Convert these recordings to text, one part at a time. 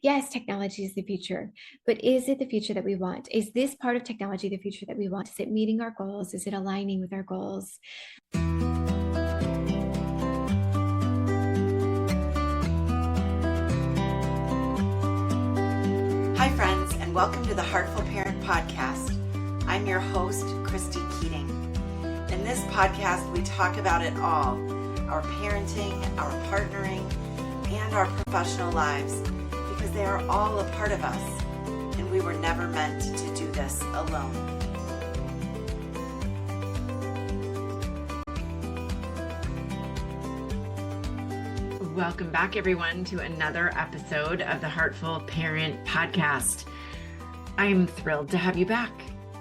Yes, technology is the future, but is it the future that we want? Is this part of technology the future that we want? Is it meeting our goals? Is it aligning with our goals? Hi, friends, and welcome to the Heartful Parent Podcast. I'm your host, Christy Keating. In this podcast, we talk about it all, our parenting, our partnering, and our professional lives, because they are all a part of us, and we were never meant to do this alone. Welcome back, everyone, to another episode of the Heartful Parent Podcast. I'm thrilled to have you back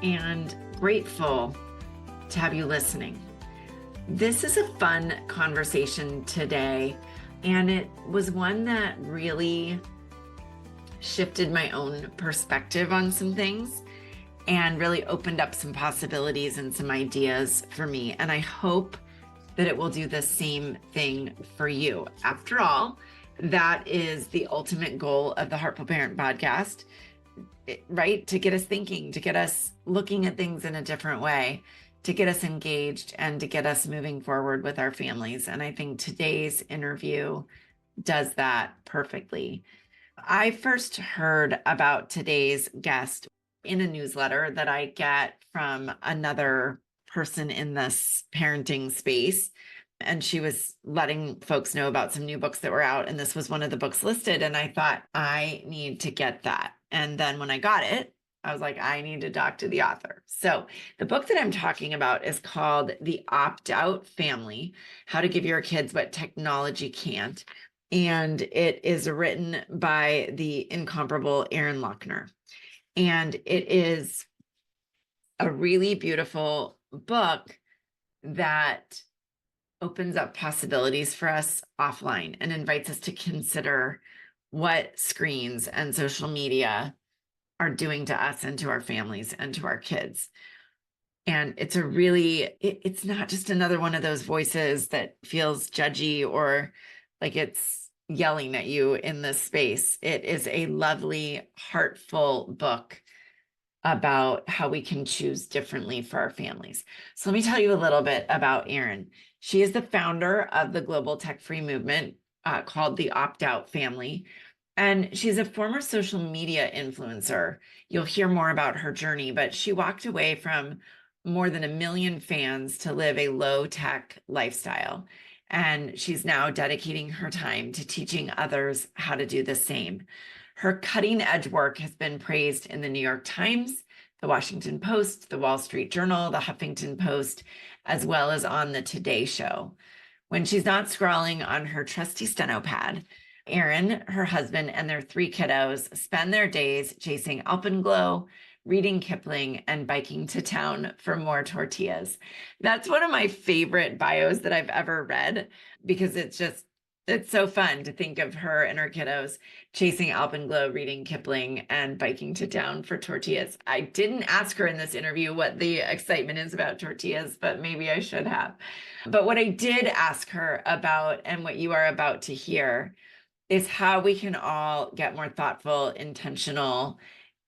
and grateful to have you listening. This is a fun conversation today, and it was one that really shifted my own perspective on some things and really opened up some possibilities and some ideas for me. And I hope that it will do the same thing for you. After all, that is the ultimate goal of the Heartful Parent Podcast, right? To get us thinking, to get us looking at things in a different way, to get us engaged, and to get us moving forward with our families. And I think today's interview does that perfectly. I first heard about today's guest in a newsletter that I get from another person in this parenting space. And she was letting folks know about some new books that were out. And this was one of the books listed. And I thought, I need to get that. And then when I got it, I was like, I need to talk to the author. So the book that I'm talking about is called The Opt-Out Family: How to Give Your Kids What Technology Can't. And it is written by the incomparable Erin Loechner. And it is a really beautiful book that opens up possibilities for us offline and invites us to consider what screens and social media are doing to us and to our families and to our kids. And it's it's not just another one of those voices that feels judgy or like it's yelling at you in this space. It is a lovely, heartful book about how we can choose differently for our families. So let me tell you a little bit about Erin. She is the founder of the global tech-free movement called the Opt-Out Family. And she's a former social media influencer. You'll hear more about her journey, but she walked away from more than 1 million fans to live a low-tech lifestyle. And she's now dedicating her time to teaching others how to do the same. Her cutting-edge work has been praised in the New York Times, the Washington Post, the Wall Street Journal, the Huffington Post, as well as on the Today Show. When she's not scrolling on her trusty steno pad, Erin, her husband, and their 3 kiddos spend their days chasing alpenglow, reading Kipling, and biking to town for more tortillas. That's one of my favorite bios that I've ever read, because it's so fun to think of her and her kiddos chasing alpenglow, reading Kipling, and biking to town for tortillas. I didn't ask her in this interview what the excitement is about tortillas, but maybe I should have. But what I did ask her about, and what you are about to hear, is how we can all get more thoughtful, intentional,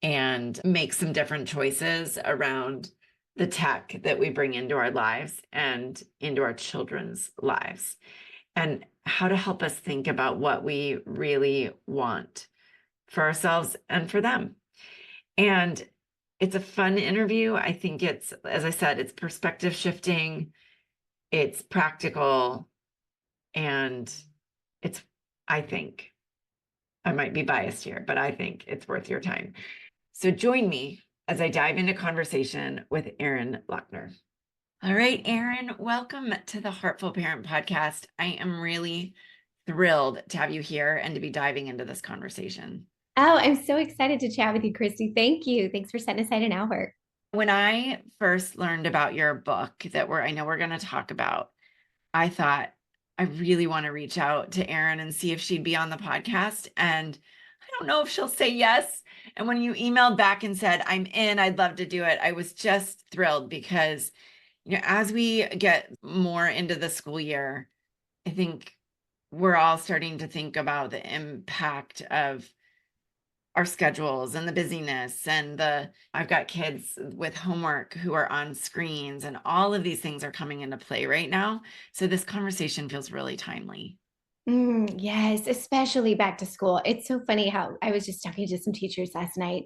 and make some different choices around the tech that we bring into our lives and into our children's lives, and how to help us think about what we really want for ourselves and for them. And it's a fun interview. I think it's, as I said, it's perspective shifting, it's practical, and I think, I might be biased here, but I think it's worth your time. So join me as I dive into conversation with Erin Loechner. All right, Erin, welcome to the Heartful Parent Podcast. I am really thrilled to have you here and to be diving into this conversation. Oh, I'm so excited to chat with you, Christy. Thank you. Thanks for setting aside an hour. When I first learned about your book that I know we're going to talk about, I thought, I really want to reach out to Erin and see if she'd be on the podcast. And I don't know if she'll say yes. And when you emailed back and said, I'm in, I'd love to do it, I was just thrilled because, as we get more into the school year, I think we're all starting to think about the impact of our schedules and the busyness and I've got kids with homework who are on screens, and all of these things are coming into play right now. So this conversation feels really timely. Yes, especially back to school. It's so funny how I was just talking to some teachers last night,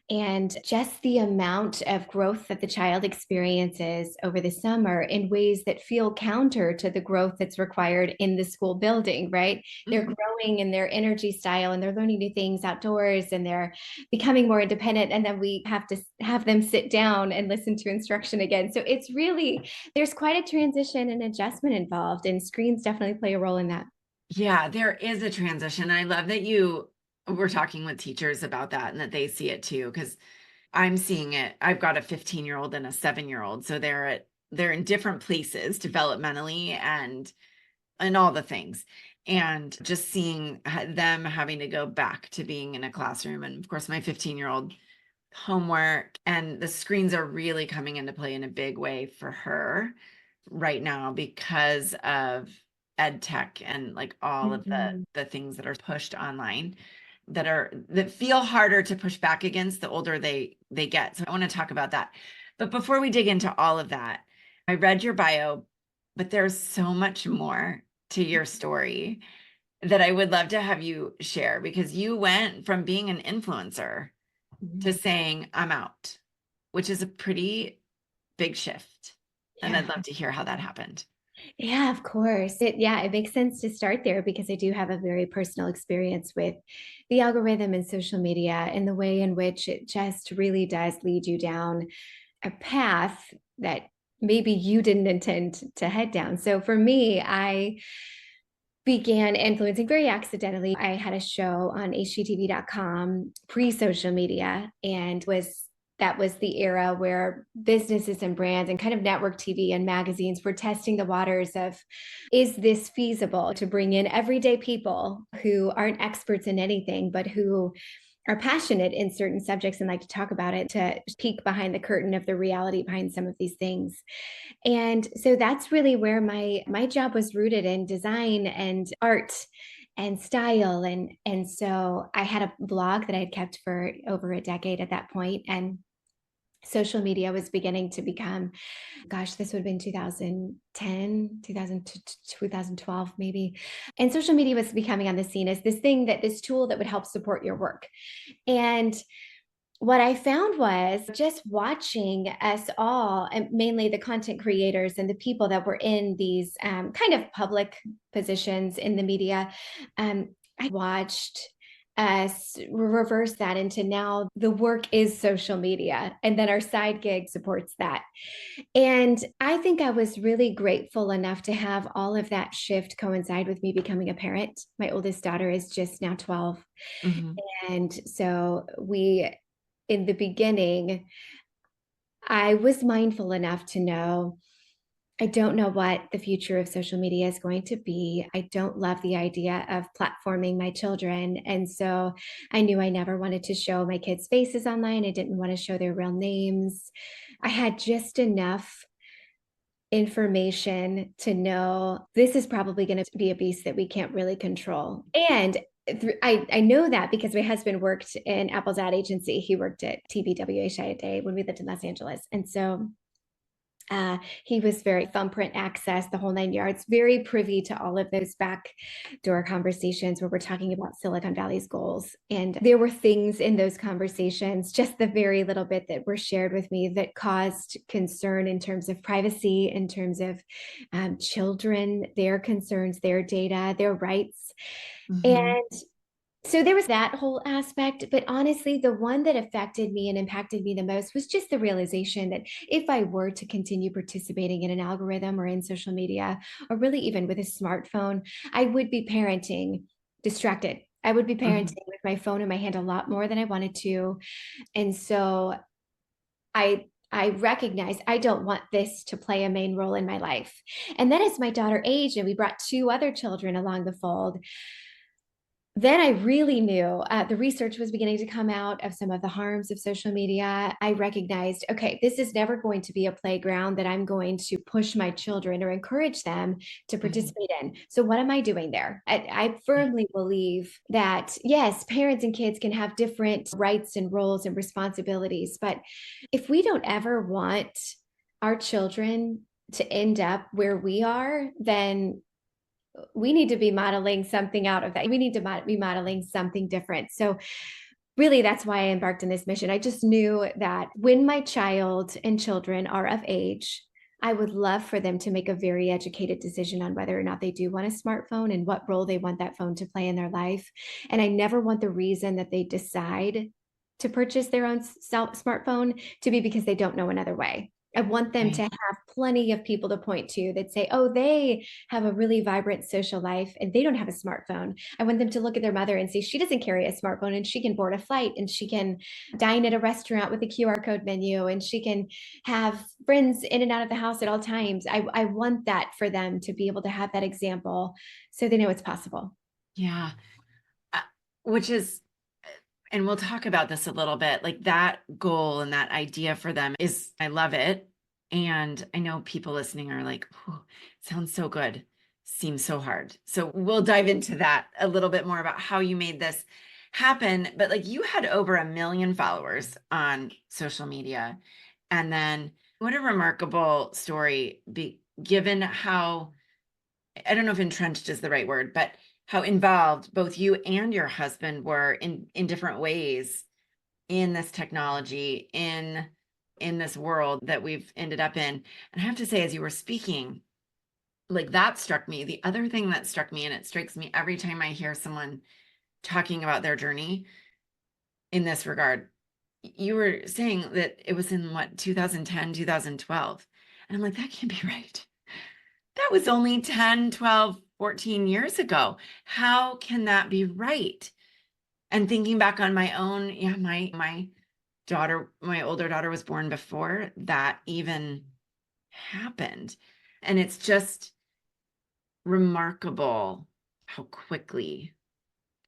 and just the amount of growth that the child experiences over the summer in ways that feel counter to the growth that's required in the school building, right? They're Mhm. growing in their energy style and they're learning new things outdoors and they're becoming more independent. And then we have to have them sit down and listen to instruction again. So it's really, there's quite a transition and adjustment involved, and screens definitely play a role in that. Yeah, there is a transition. I love that you were talking with teachers about that and that they see it too, because I'm seeing it. I've got a 15-year-old and a 7-year-old, so they're in different places developmentally and all the things. And just seeing them having to go back to being in a classroom, and of course my 15-year-old homework, and the screens are really coming into play in a big way for her right now because of ed tech and like all of Mhm. the things that are pushed online that feel harder to push back against the older they get. So I want to talk about that. But before we dig into all of that, I read your bio, but there's so much more to your story that I would love to have you share, because you went from being an influencer to Mhm. saying I'm out, which is a pretty big shift. And I'd Yeah. love to hear how that happened. Yeah, of course. It makes sense to start there because I do have a very personal experience with the algorithm and social media and the way in which it just really does lead you down a path that maybe you didn't intend to head down. So for me, I began influencing very accidentally. I had a show on hgtv.com pre-social media, and was that was the era where businesses and brands and kind of network TV and magazines were testing the waters of, is this feasible to bring in everyday people who aren't experts in anything but who are passionate in certain subjects and like to talk about it, to peek behind the curtain of the reality behind some of these things. And so that's really where my job was rooted in design and art and style. And so I had a blog that I had kept for over a decade at that point, and social media was beginning to become, gosh, this would have been 2010, 2012 maybe. And social media was becoming on the scene as this tool that would help support your work. And what I found was just watching us all, and mainly the content creators and the people that were in these kind of public positions in the media. I watched us reverse that into, now the work is social media, and then our side gig supports that. And I think I was really grateful enough to have all of that shift coincide with me becoming a parent. My oldest daughter is just now 12. Mhm. And so in the beginning, I was mindful enough to know I don't know what the future of social media is going to be. I don't love the idea of platforming my children. And so I knew I never wanted to show my kids' faces online. I didn't want to show their real names. I had just enough information to know this is probably going to be a beast that we can't really control. And I know that because my husband worked in Apple's ad agency. He worked at TBWHI a day when we lived in Los Angeles. And so he was very thumbprint access, the whole 9 yards, very privy to all of those backdoor conversations where we're talking about Silicon Valley's goals. And there were things in those conversations, just the very little bit that were shared with me, that caused concern in terms of privacy, in terms of children, their concerns, their data, their rights. Mhm. And so there was that whole aspect, but honestly, the one that affected me and impacted me the most was just the realization that if I were to continue participating in an algorithm or in social media, or really even with a smartphone, I would be parenting distracted. I would be Mhm. parenting with my phone in my hand a lot more than I wanted to. And so I recognize I don't want this to play a main role in my life. And then as my daughter aged and we brought two other children along the fold, then I really knew the research was beginning to come out of some of the harms of social media. I recognized, okay, this is never going to be a playground that I'm going to push my children or encourage them to Mhm. participate in. So, what am I doing there? I firmly believe that, yes, parents and kids can have different rights and roles and responsibilities. But if we don't ever want our children to end up where we are, then we need to be modeling something out of that. We need to be modeling something different. So, really, that's why I embarked on this mission. I just knew that when my child and children are of age, I would love for them to make a very educated decision on whether or not they do want a smartphone and what role they want that phone to play in their life. And I never want the reason that they decide to purchase their own smartphone to be because they don't know another way. I want them to Right. have plenty of people to point to that say, oh, they have a really vibrant social life and they don't have a smartphone. I want them to look at their mother and see she doesn't carry a smartphone and she can board a flight and she can dine at a restaurant with a QR code menu and she can have friends in and out of the house at all times. I want that for them to be able to have that example so they know it's possible. Yeah. Uh, which is, and we'll talk about this a little bit, like that goal and that idea for them is, I love it. And I know people listening are like, sounds so good, seems so hard. So we'll dive into that a little bit more about how you made this happen. But like you had over 1 million followers on social media. And then what a remarkable story, given how, I don't know if entrenched is the right word, but how involved both you and your husband were in different ways in this technology, in this world that we've ended up in. And I have to say, as you were speaking, like that struck me. The other thing that struck me, and it strikes me every time I hear someone talking about their journey in this regard, you were saying that it was in what, 2010, 2012. And I'm like, that can't be right. That was only 10, 12, 14 years ago. How can that be right? And thinking back on my own, yeah, my daughter, my older daughter was born before that even happened. And it's just remarkable how quickly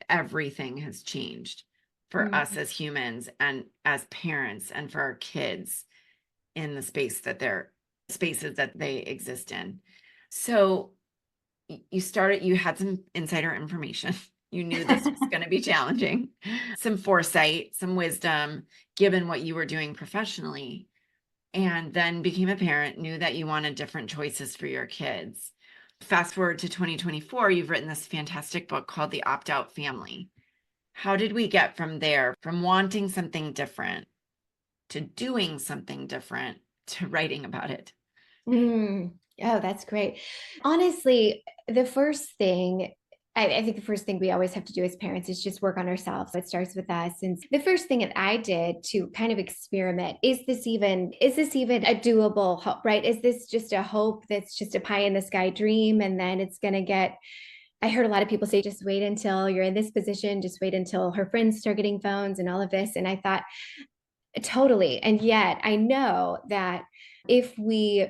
everything has changed for us Mhm. as humans and as parents and for our kids in the spaces that they exist in. So you had some insider information. You knew this was going to be challenging, some foresight, some wisdom, given what you were doing professionally, and then became a parent, knew that you wanted different choices for your kids. Fast forward to 2024, you've written this fantastic book called The Opt-Out Family. How did we get from there, from wanting something different to doing something different to writing about it? Mm. Oh, that's great. Honestly, the first thing I think the first thing we always have to do as parents is just work on ourselves. It starts with us. And the first thing that I did to kind of experiment, is this even a doable hope, right? Is this just a hope that's just a pie in the sky dream? And then it's going to get, I heard a lot of people say, just wait until you're in this position, just wait until her friends start getting phones and all of this. And I thought, totally. And yet I know that if we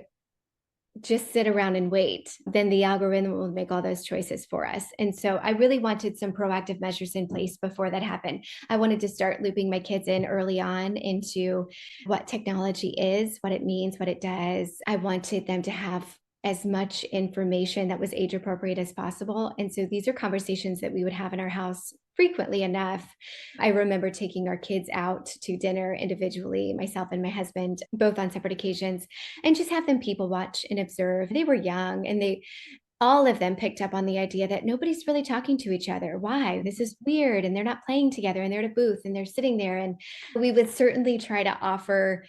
just sit around and wait, then the algorithm will make all those choices for us. And so I really wanted some proactive measures in place before that happened. I wanted to start looping my kids in early on into what technology is, what it means, what it does. I wanted them to have as much information that was age appropriate as possible. And so these are conversations that we would have in our house frequently enough. I remember taking our kids out to dinner individually, myself and my husband, both on separate occasions, and just have them people watch and observe. They were young and they all of them picked up on the idea that nobody's really talking to each other. Why? This is weird. And they're not playing together and they're at a booth and they're sitting there. And we would certainly try to offer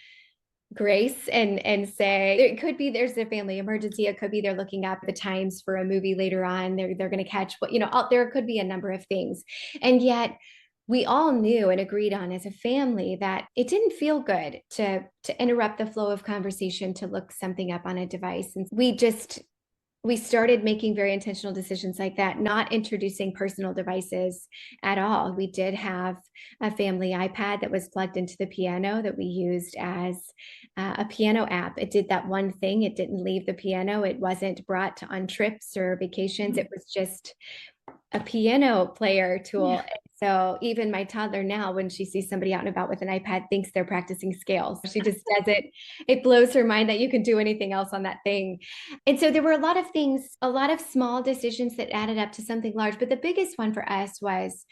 grace and say it could be there's a family emergency, it could be they're looking up the times for a movie later on, they're going to catch what, there could be a number of things. And yet we all knew and agreed on as a family that it didn't feel good to interrupt the flow of conversation to look something up on a device. And we started making very intentional decisions like that, not introducing personal devices at all. We did have a family iPad that was plugged into the piano that we used as a piano app. It did that one thing. It didn't leave the piano. It wasn't brought on trips or vacations. It was just a piano player tool. Yeah. So even my toddler now, when she sees somebody out and about with an iPad, thinks they're practicing scales. She just does it. It blows her mind that you can do anything else on that thing. And so there were a lot of things, a lot of small decisions that added up to something large. But the biggest one for us was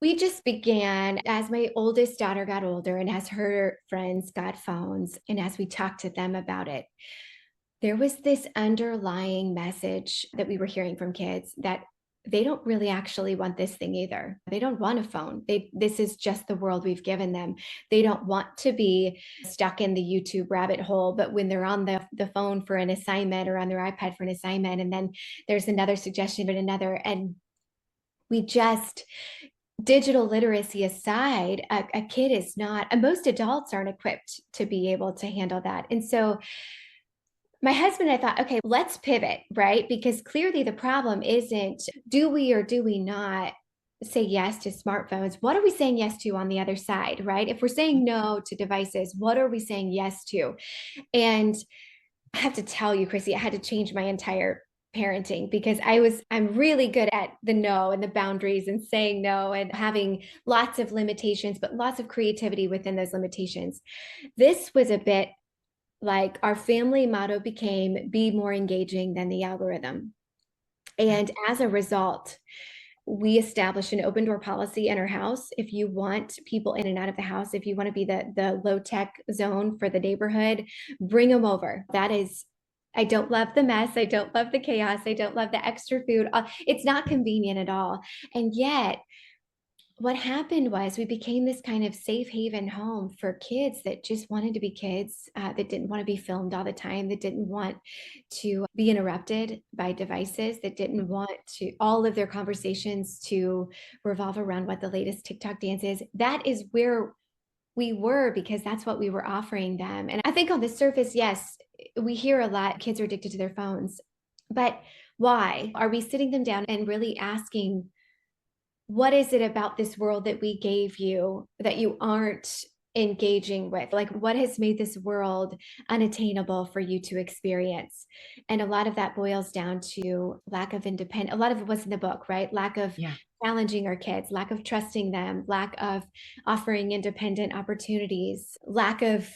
we just began as my oldest daughter got older and as her friends got phones and as we talked to them about it, there was this underlying message that we were hearing from kids that they don't really actually want this thing either. They don't want a phone. This is just the world we've given them. They don't want to be stuck in the YouTube rabbit hole, but when they're on the phone for an assignment or on their iPad for an assignment, and then there's another suggestion and another, and we just digital literacy aside, a kid is not, and most adults aren't equipped to be able to handle that. And so my husband and I thought, okay, let's pivot, right? Because clearly the problem isn't do we or do we not say yes to smartphones? What are we saying yes to on the other side, right? If we're saying no to devices, what are we saying yes to? And I have to tell you, Chrissy, I had to change my entire parenting because I'm really good at the no and the boundaries and saying no and having lots of limitations, but lots of creativity within those limitations. This was a bit like our family motto became be more engaging than the algorithm. And as a result, we established an open door policy in our house. If you want people in and out of the house, if you want to be the low tech zone for the neighborhood, bring them over. That is, I don't love the mess. I don't love the chaos. I don't love the extra food. It's not convenient at all. And yet, what happened was we became this kind of safe haven home for kids that just wanted to be kids, that didn't want to be filmed all the time, that didn't want to be interrupted by devices, that didn't want to all of their conversations to revolve around what the latest TikTok dance is. That is where we were because that's what we were offering them. And I think on the surface, yes, we hear a lot kids are addicted to their phones, but why? Are we sitting them down and really asking, what is it about this world that we gave you that you aren't engaging with? Like, what has made this world unattainable for you to experience? And a lot of that boils down to lack of independence. A lot of it was in the book, right? Lack of Yeah. challenging our kids, lack of trusting them, lack of offering independent opportunities, lack of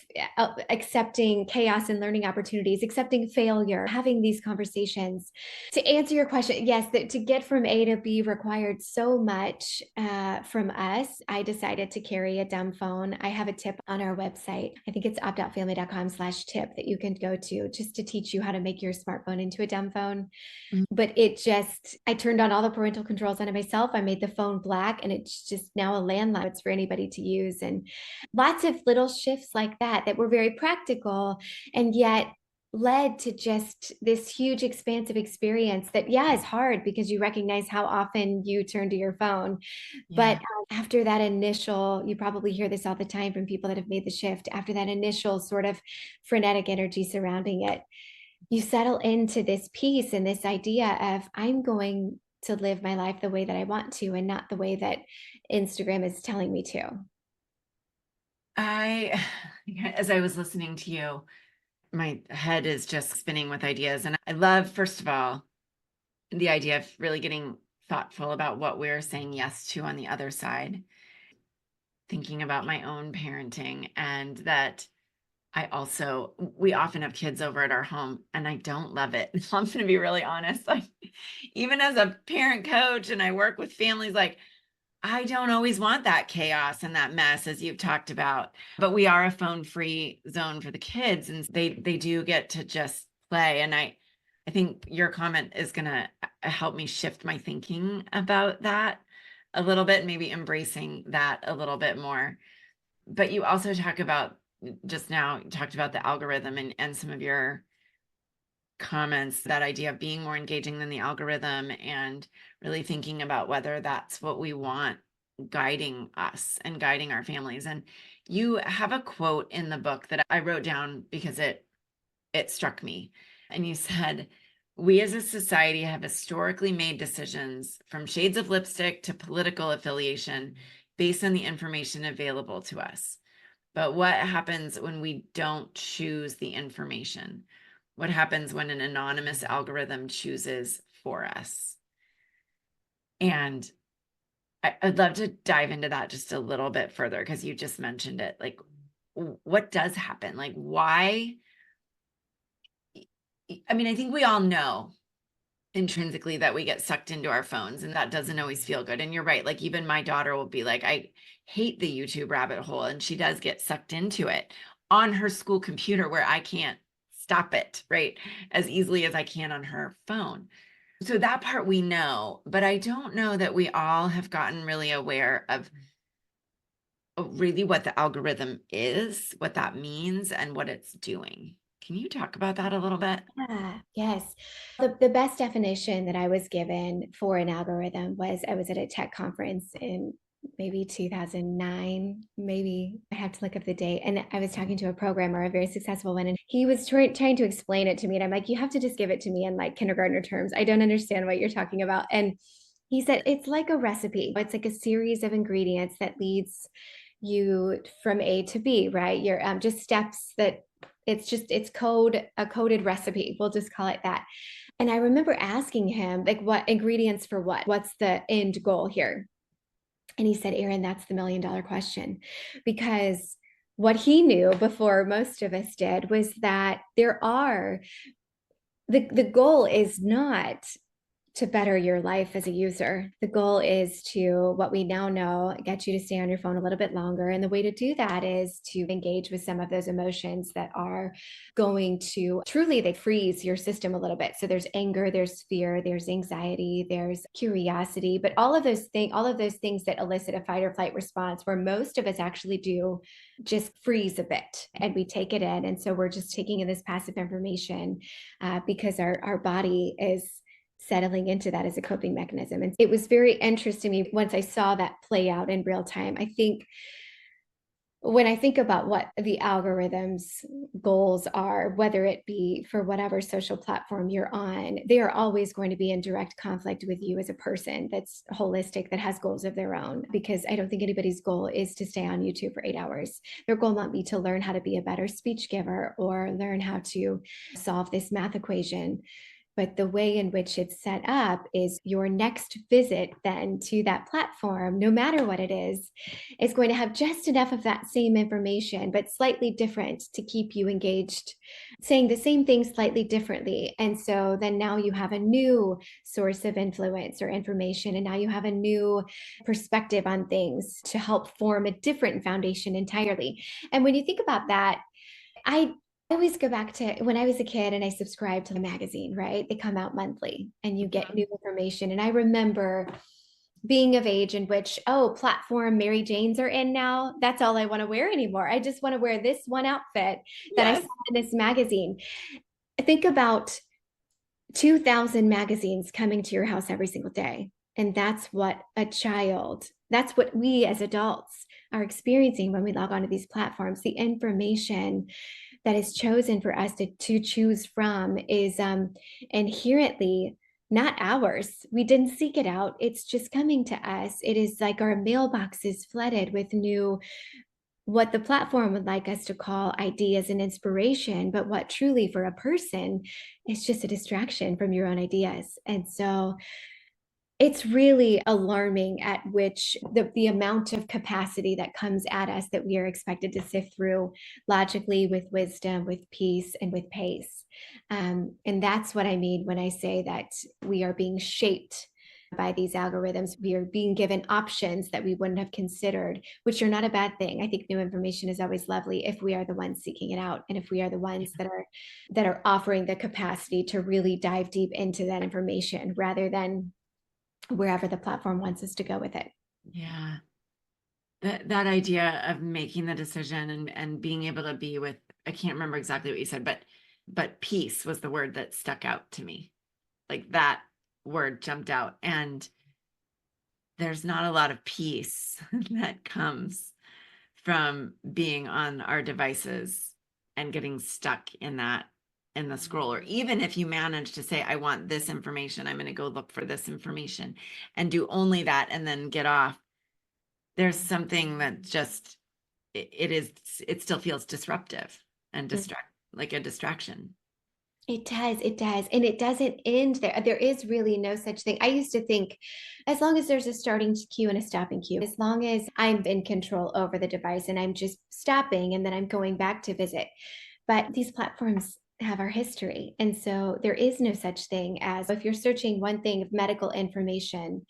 accepting chaos and learning opportunities, accepting failure, having these conversations. To answer your question, yes, that to get from A to B required so much from us. I decided to carry a dumb phone. I have a tip on our website. I think it's optoutfamily.com/tip that you can go to just to teach you how to make your smartphone into a dumb phone. But I turned on all the parental controls on it myself. I made the phone black and it's just now a landline. It's for anybody to use. And lots of little shifts like that were very practical and yet led to just this huge expansive experience that, yeah, is hard because you recognize how often you turn to your phone. But Yeah. after that initial, you probably hear this all the time from people that have made the shift, after that initial sort of frenetic energy surrounding it, you settle into this peace and this idea of I'm going to live my life the way that I want to and not the way that Instagram is telling me to. I, as I was listening to you, my head is just spinning with ideas. And I love, first of all, the idea of really getting thoughtful about what we're saying yes to on the other side, thinking about my own parenting, and that we often have kids over at our home and I don't love it. I'm going to be really honest. Like, even as a parent coach and I work with families, like, I don't always want that chaos and that mess as you've talked about, but we are a phone-free zone for the kids and they do get to just play. And I think your comment is going to help me shift my thinking about that a little bit, maybe embracing that a little bit more. But you also talked about the algorithm and some of your comments, that idea of being more engaging than the algorithm and really thinking about whether that's what we want guiding us and guiding our families. And you have a quote in the book that I wrote down because it struck me. And you said, "We as a society have historically made decisions from shades of lipstick to political affiliation based on the information available to us. But what happens when we don't choose the information? What happens when an anonymous algorithm chooses for us?" And I'd love to dive into that just a little bit further, because you just mentioned it. Like, what does happen? Like, why? I mean, I think we all know intrinsically that we get sucked into our phones, and that doesn't always feel good. And you're right. Like, even my daughter will be like, I hate the YouTube rabbit hole. And she does get sucked into it on her school computer, where I can't stop it, right? As easily as I can on her phone. So that part we know, but I don't know that we all have gotten really aware of really what the algorithm is, what that means, and what it's doing. Can you talk about that a little bit? Yeah, yes. The best definition that I was given for an algorithm was I was at a tech conference in maybe 2009, maybe I have to look up the date. And I was talking to a programmer, a very successful one, and he was trying to explain it to me. And I'm like, you have to just give it to me in like kindergartner terms. I don't understand what you're talking about. And he said, it's like a recipe. It's like a series of ingredients that leads you from A to B, right? You're just steps that it's a coded recipe. We'll just call it that. And I remember asking him, like, what ingredients for what? What's the end goal here? And he said, Erin, that's the $1 million question. Because what he knew before most of us did was that the goal is not to better your life as a user. The goal is to, what we now know, get you to stay on your phone a little bit longer. And the way to do that is to engage with some of those emotions that are going to truly, they freeze your system a little bit. So there's anger, there's fear, there's anxiety, there's curiosity, but all of those things that elicit a fight or flight response, where most of us actually do just freeze a bit and we take it in. And so we're just taking in this passive information because our body is settling into that as a coping mechanism. And it was very interesting to me once I saw that play out in real time. I think when I think about what the algorithm's goals are, whether it be for whatever social platform you're on, they are always going to be in direct conflict with you as a person that's holistic, that has goals of their own. Because I don't think anybody's goal is to stay on YouTube for 8 hours. Their goal might be to learn how to be a better speech giver or learn how to solve this math equation. But the way in which it's set up is your next visit then to that platform, no matter what it is going to have just enough of that same information, but slightly different to keep you engaged, saying the same thing slightly differently. And so then now you have a new source of influence or information, and now you have a new perspective on things to help form a different foundation entirely. And when you think about that, I always go back to when I was a kid and I subscribed to the magazine, right? They come out monthly and you get new information. And I remember being of age in which, oh, platform Mary Janes are in now. That's all I want to wear anymore. I just want to wear this one outfit that I Yes. saw in this magazine. Think about 2,000 magazines coming to your house every single day. And that's what that's what we as adults are experiencing when we log onto these platforms. The information that is chosen for us to choose from is inherently not ours. We didn't seek it out. It's just coming to us. It is like our mailbox is flooded with new, what the platform would like us to call ideas and inspiration, but what truly for a person is just a distraction from your own ideas. And so it's really alarming at which the amount of capacity that comes at us that we are expected to sift through logically, with wisdom, with peace, and with pace. And that's what I mean when I say that we are being shaped by these algorithms. We are being given options that we wouldn't have considered, which are not a bad thing. I think new information is always lovely if we are the ones seeking it out, and if we are the ones that are offering the capacity to really dive deep into that information rather than wherever the platform wants us to go with it. Yeah. That idea of making the decision and being able to be with, I can't remember exactly what you said, but peace was the word that stuck out to me. Like, that word jumped out. And there's not a lot of peace that comes from being on our devices and getting stuck in the scroll. Or even if you manage to say, I want this information, I'm going to go look for this information and do only that and then get off. There's something that just, it still feels disruptive and like a distraction. It does. It does. And it doesn't end there. There is really no such thing. I used to think as long as there's a starting queue and a stopping queue, as long as I'm in control over the device and I'm just stopping and then I'm going back to visit. But these platforms have our history. And so there is no such thing as if you're searching one thing of medical information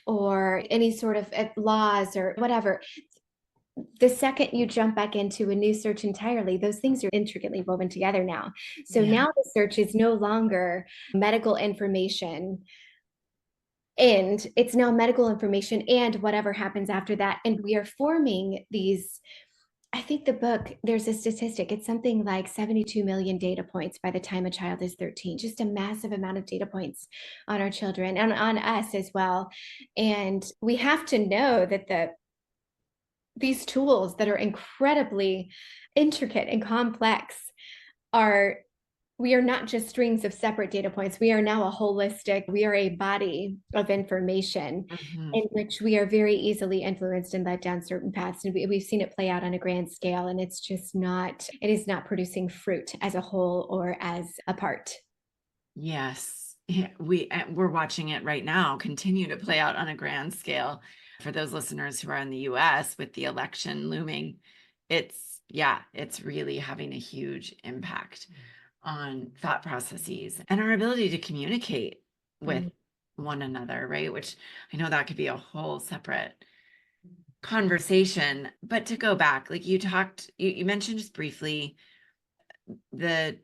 or any sort of laws or whatever, the second you jump back into a new search entirely, those things are intricately woven together now. So Yeah. now the search is no longer medical information, and it's now medical information and whatever happens after that. And we are forming these. I think the book, there's a statistic, it's something like 72 million data points by the time a child is 13, just a massive amount of data points on our children and on us as well. And we have to know that these tools that are incredibly intricate and complex are we are not just strings of separate data points. We are now we are a body of information Mhm. in which we are very easily influenced and led down certain paths. And we've seen it play out on a grand scale. And it is not producing fruit as a whole or as a part. Yes. Yeah, we're watching it right now continue to play out on a grand scale. For those listeners who are in the US with the election looming, it's really having a huge impact on thought processes and our ability to communicate with Mm. one another, right? Which I know that could be a whole separate conversation. But to go back, like you mentioned just briefly the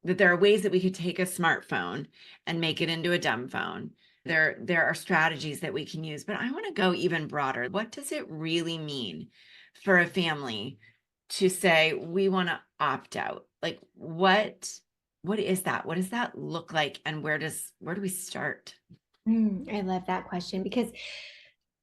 that there are ways that we could take a smartphone and make it into a dumb phone. There are strategies that we can use, but I want to go even broader. What does it really mean for a family to say we want to opt out? Like what is that? What does that look like? And where do we start? I love that question because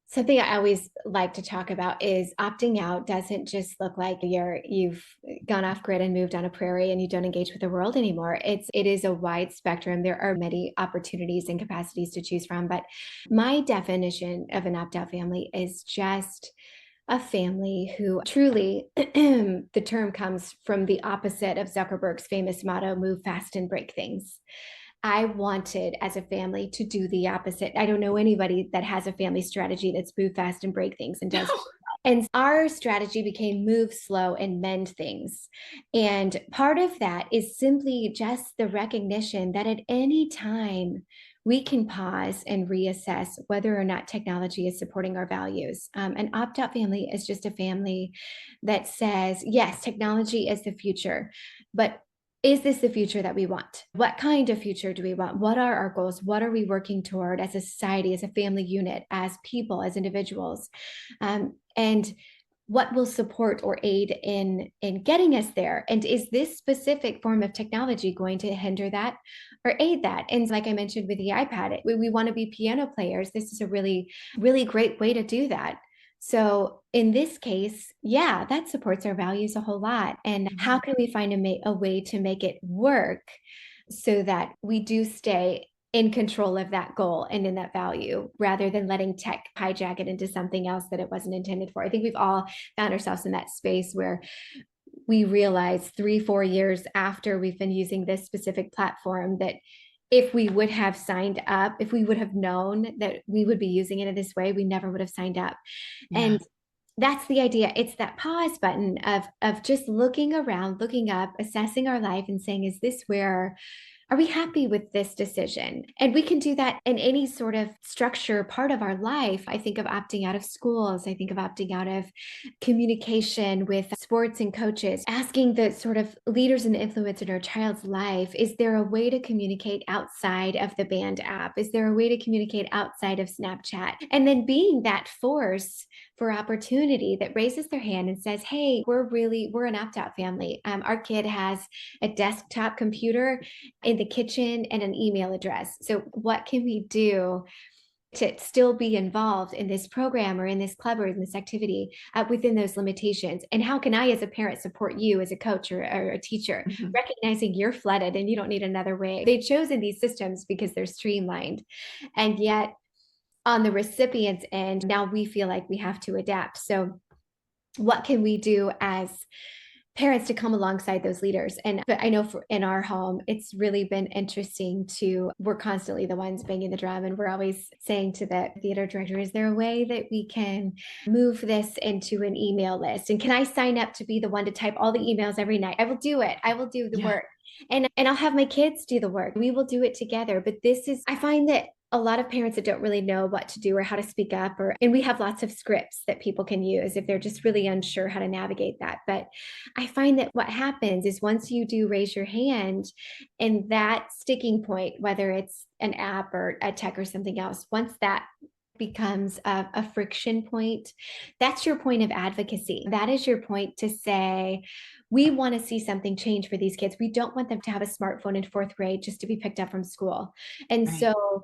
something I always like to talk about is opting out doesn't just look like you've gone off grid and moved on a prairie and you don't engage with the world anymore. It is a wide spectrum. There are many opportunities and capacities to choose from, but my definition of an opt-out family is just a family who truly the term comes from the opposite of Zuckerberg's famous motto, move fast and break things. I wanted as a family to do the opposite. I don't know anybody that has a family strategy that's move fast and break things and does. No. And our strategy became move slow and mend things. And part of that is simply just the recognition that at any time we can pause and reassess whether or not technology is supporting our values. An opt out family is just a family that says, yes, technology is the future, but is this the future that we want? What kind of future do we want? What are our goals? What are we working toward as a society, as a family unit, as people, as individuals? And what will support or aid in getting us there? And is this specific form of technology going to hinder that or aid that? And like I mentioned with the iPad, we want to be piano players. This is a really, really great way to do that. So in this case, yeah, that supports our values a whole lot. And how can we find a way to make it work so that we do stay in control of that goal and in that value rather than letting tech hijack it into something else that it wasn't intended for? I think we've all found ourselves in that space where we realize 3-4 years after we've been using this specific platform that if we would have signed up, if we would have known that we would be using it in this way, we never would have signed up. Yeah. And that's the idea. It's that pause button of just looking around, looking up, assessing our life and saying, is this where are we happy with this decision? And we can do that in any sort of structure part of our life. I think of opting out of schools. I think of opting out of communication with sports and coaches, asking the sort of leaders and influence in our child's life, is there a way to communicate outside of the band app? Is there a way to communicate outside of Snapchat? And then being that force for opportunity that raises their hand and says, hey, we're an opt-out family. Our kid has a desktop computer in the kitchen and an email address. So what can we do to still be involved in this program or in this club or in this activity within those limitations? And how can I, as a parent, support you as a coach or a teacher, Mhm. recognizing you're flooded and you don't need another way? They've chosen these systems because they're streamlined. And yet, on the recipient's end, now we feel like we have to adapt. So, what can we do as parents to come alongside those leaders. But I know in our home, it's really been interesting we're constantly the ones banging the drum, and we're always saying to the theater director, is there a way that we can move this into an email list? And can I sign up to be the one to type all the emails every night? I will do it. I will do the Yeah. work. And I'll have my kids do the work. We will do it together. But I find that a lot of parents that don't really know what to do or how to speak up, and we have lots of scripts that people can use if they're just really unsure how to navigate that. But I find that what happens is once you do raise your hand, and that sticking point, whether it's an app or a tech or something else, once that becomes a friction point, that's your point of advocacy. That is your point to say, we want to see something change for these kids. We don't want them to have a smartphone in fourth grade just to be picked up from school. And Right. so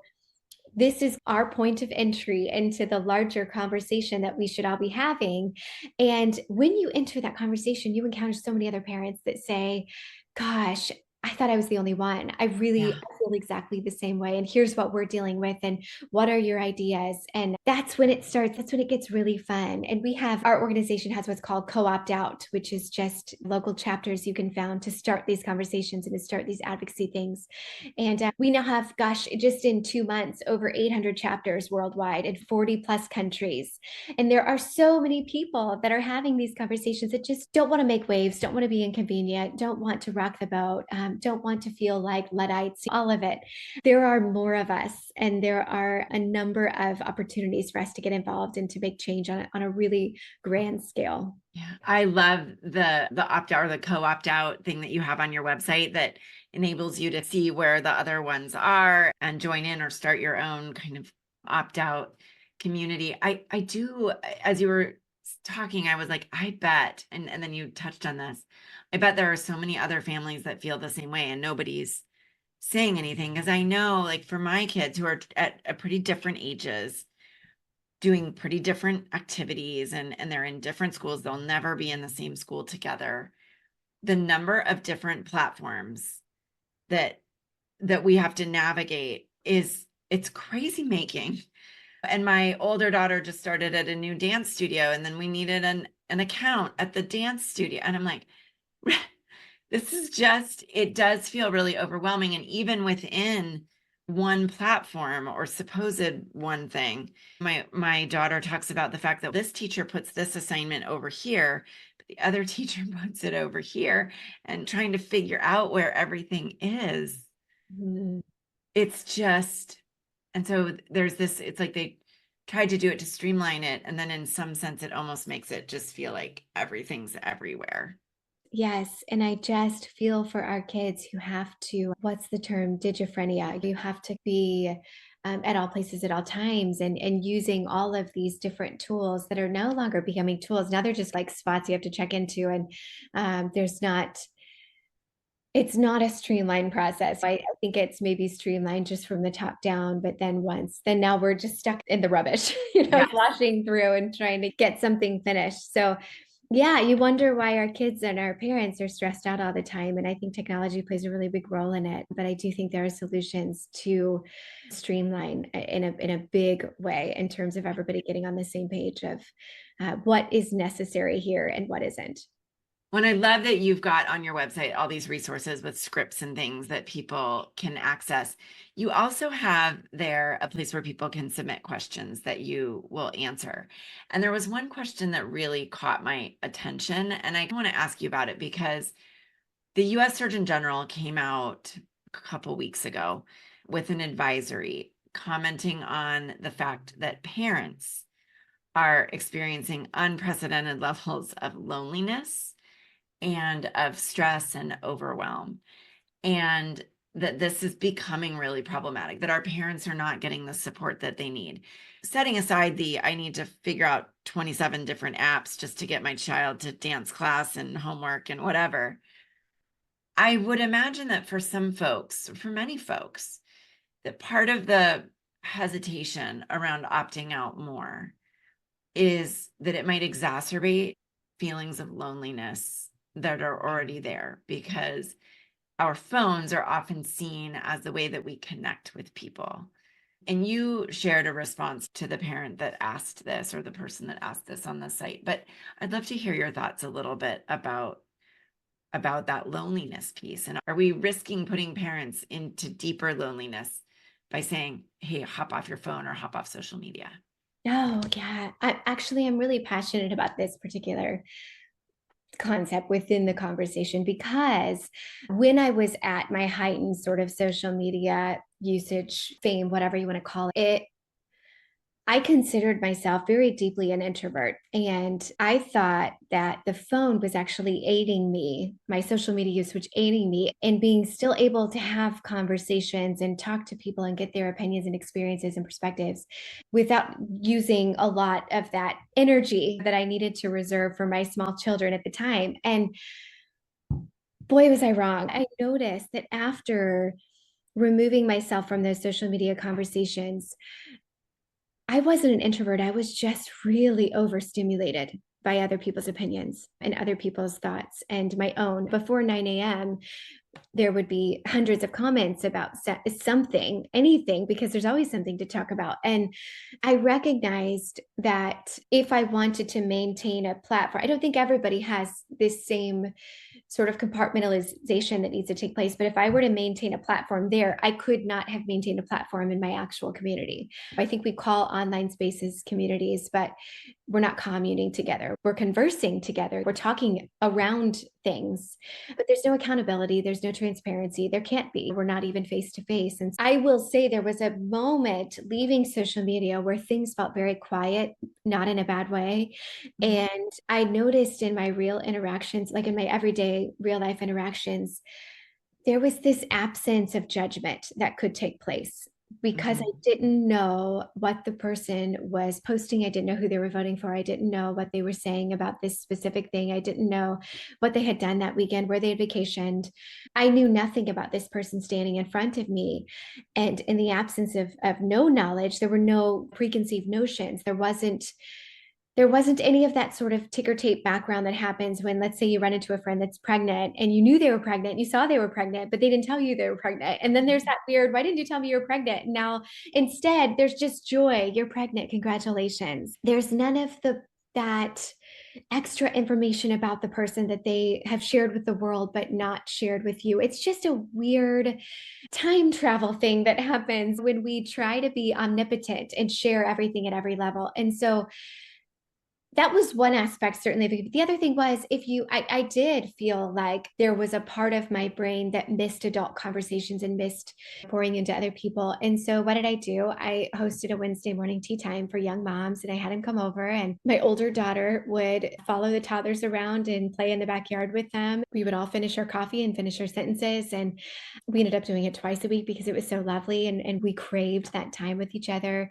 this is our point of entry into the larger conversation that we should all be having. And when you enter that conversation, you encounter so many other parents that say, gosh, I thought I was the only one. I Yeah. feel exactly the same way. And here's what we're dealing with. And what are your ideas? And that's when it starts. That's when it gets really fun. And our organization has what's called co-opt out, which is just local chapters you can found to start these conversations and to start these advocacy things. And we now have, gosh, just in 2 months, over 800 chapters worldwide in 40 plus countries. And there are so many people that are having these conversations that just don't want to make waves, don't want to be inconvenient, don't want to rock the boat, don't want to feel like Luddites, all of it. There are more of us, and there are a number of opportunities for us to get involved and to make change on a really grand scale. Yeah. I love the opt out or the co-opt out thing that you have on your website that enables you to see where the other ones are and join in or start your own kind of opt out community. I do, as you were talking, I was like, I bet, and then you touched on this. I bet there are so many other families that feel the same way and nobody's saying anything. Because I know, like for my kids who are at a pretty different ages, doing pretty different activities, and they're in different schools, they'll never be in the same school together. The number of different platforms that we have to navigate it's crazy making. And my older daughter just started at a new dance studio, and then we needed an account at the dance studio. And I'm like, it does feel really overwhelming. And even within one platform or supposed one thing, my daughter talks about the fact that this teacher puts this assignment over here, but the other teacher puts it over here, and trying to figure out where everything is. Mm. It's just, and so there's this, it's like they tried to do it to streamline it. And then in some sense, it almost makes it just feel like everything's everywhere. Yes. And I just feel for our kids who have to, what's the term, digiphrenia? You have to be at all places at all times, and using all of these different tools that are no longer becoming tools. Now they're just like spots you have to check into. And it's not a streamlined process. I think it's maybe streamlined just from the top down, but then now we're just stuck in the rubbish, Yeah. sloshing through and trying to get something finished. So yeah, you wonder why our kids and our parents are stressed out all the time. And I think technology plays a really big role in it. But I do think there are solutions to streamline in a big way in terms of everybody getting on the same page of what is necessary here and what isn't. When I love that you've got on your website all these resources with scripts and things that people can access. You also have there a place where people can submit questions that you will answer. And there was one question that really caught my attention, and I want to ask you about it because the US Surgeon General came out a couple weeks ago with an advisory commenting on the fact that parents are experiencing unprecedented levels of loneliness and of stress and overwhelm, and that this is becoming really problematic, that our parents are not getting the support that they need. Setting aside I need to figure out 27 different apps just to get my child to dance class and homework and whatever, I would imagine that for many folks, that part of the hesitation around opting out more is that it might exacerbate feelings of loneliness that are already there, because our phones are often seen as the way that we connect with people. And you shared a response to the parent that asked this, or the person that asked this on the site. But I'd love to hear your thoughts a little bit about about that loneliness piece. And are we risking putting parents into deeper loneliness by saying, hey, hop off your phone or hop off social media? Oh, yeah. I'm really passionate about this particular concept within the conversation, because when I was at my heightened sort of social media usage, fame, whatever you want to call it, I considered myself very deeply an introvert. And I thought that the phone was actually aiding me, my social media use, which aiding me in being still able to have conversations and talk to people and get their opinions and experiences and perspectives without using a lot of that energy that I needed to reserve for my small children at the time. And boy, was I wrong. I noticed that after removing myself from those social media conversations, I wasn't an introvert. I was just really overstimulated by other people's opinions and other people's thoughts and my own. Before 9 a.m., there would be hundreds of comments about something, anything, because there's always something to talk about. And I recognized that if I wanted to maintain a platform, I don't think everybody has this same sort of compartmentalization that needs to take place. But if I were to maintain a platform there, I could not have maintained a platform in my actual community. I think we call online spaces communities, but we're not communing together. We're conversing together. We're talking around things, but there's no accountability. There's no transparency. There can't be. We're not even face to face. And I will say there was a moment leaving social media where things felt very quiet, not in a bad way. And I noticed in my real interactions, like in my everyday real life interactions, there was this absence of judgment that could take place because I didn't know what the person was posting. I didn't know who they were voting for. I didn't know what they were saying about this specific thing. I didn't know what they had done that weekend, where they had vacationed. I knew nothing about this person standing in front of me. And in the absence of no knowledge, there were no preconceived notions. There wasn't any of that sort of ticker tape background that happens when, let's say, you run into a friend that's pregnant and you knew they were pregnant, you saw they were pregnant, but they didn't tell you they were pregnant. And then there's that weird, why didn't you tell me you were pregnant? Now, instead, there's just joy. You're pregnant. Congratulations. There's none of that extra information about the person that they have shared with the world, but not shared with you. It's just a weird time travel thing that happens when we try to be omnipotent and share everything at every level. And so that was one aspect, certainly. But the other thing was, I did feel like there was a part of my brain that missed adult conversations and missed pouring into other people. And so what did I do? I hosted a Wednesday morning tea time for young moms, and I had them come over, and my older daughter would follow the toddlers around and play in the backyard with them. We would all finish our coffee and finish our sentences. And we ended up doing it twice a week because it was so lovely. And we craved that time with each other.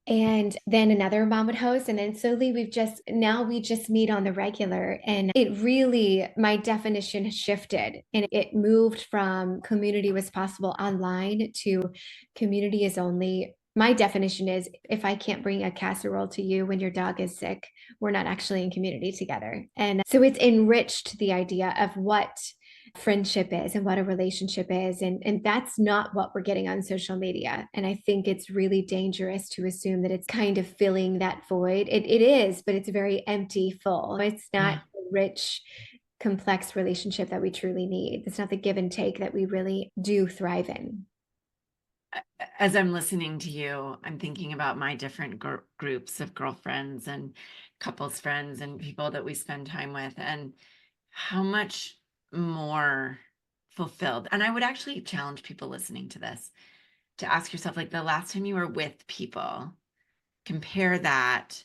And then another mom would host. And then slowly we just meet on the regular. And it really, my definition shifted, and it moved from community was possible online to community is only. My definition is, if I can't bring a casserole to you when your dog is sick, we're not actually in community together. And so it's enriched the idea of what friendship is and what a relationship is. And that's not what we're getting on social media. And I think it's really dangerous to assume that it's kind of filling that void. It is, but it's very empty, full. It's not a rich, complex relationship that we truly need. It's not the give and take that we really do thrive in. As I'm listening to you, I'm thinking about my different groups of girlfriends and couples friends and people that we spend time with, and how much more fulfilled. And I would actually challenge people listening to this to ask yourself, like, the last time you were with people, compare that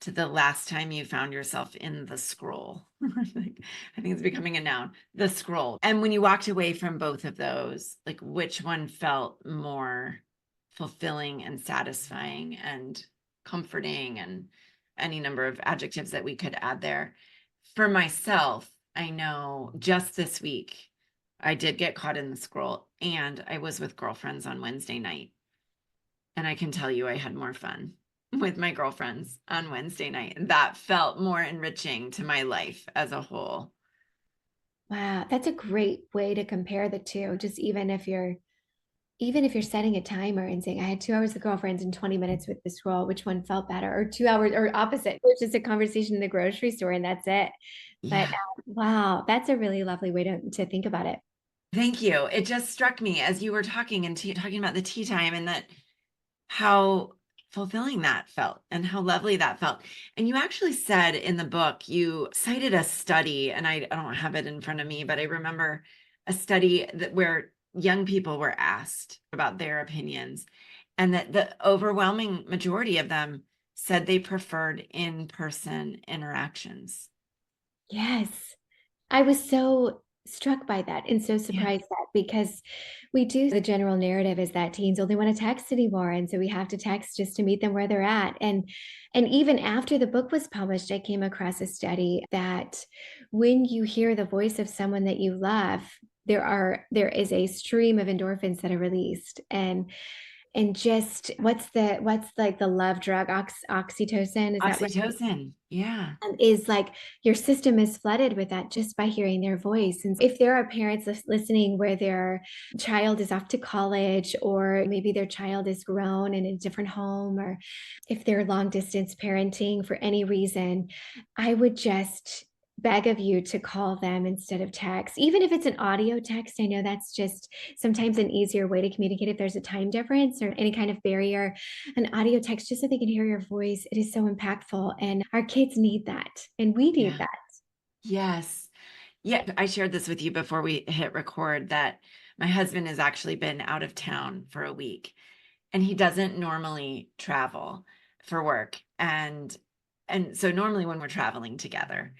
to the last time you found yourself in the scroll. I think it's becoming a noun, the scroll. And when you walked away from both of those, like, which one felt more fulfilling and satisfying and comforting, and any number of adjectives that we could add there? For myself, I know just this week, I did get caught in the scroll, and I was with girlfriends on Wednesday night. And I can tell you, I had more fun with my girlfriends on Wednesday night. That felt more enriching to my life as a whole. Wow, that's a great way to compare the two. Just even if you're even if you're setting a timer and saying, I had 2 hours with girlfriends and 20 minutes with this girl, which one felt better? Or 2 hours or opposite, it's just a conversation in the grocery store and that's it. But Yeah. wow, that's a really lovely way to think about it. Thank you. It just struck me as you were talking and talking about the tea time, and that how fulfilling that felt and how lovely that felt. And you actually said in the book, you cited a study, and I don't have it in front of me, but I remember a study that where young people were asked about their opinions, and that the overwhelming majority of them said they preferred in-person interactions. Yes. I was so struck by that and so Yeah. surprised that because the general narrative is that teens only want to text anymore. And so we have to text just to meet them where they're at. And even after the book was published, I came across a study that when you hear the voice of someone that you love, there is a stream of endorphins that are released. And just what's like the love drug oxytocin, is that right? Oxytocin. Yeah. Is like your system is flooded with that just by hearing their voice. And if there are parents listening where their child is off to college, or maybe their child is grown in a different home, or if they're long distance parenting for any reason, I would just beg of you to call them instead of text, even if it's an audio text. I know that's just sometimes an easier way to communicate if there's a time difference or any kind of barrier. An audio text just so they can hear your voice, it is so impactful, and our kids need that and we need Yeah. that. Yes. Yeah, I shared this with you before we hit record, that my husband has actually been out of town for a week, and he doesn't normally travel for work. And so normally when we're traveling together,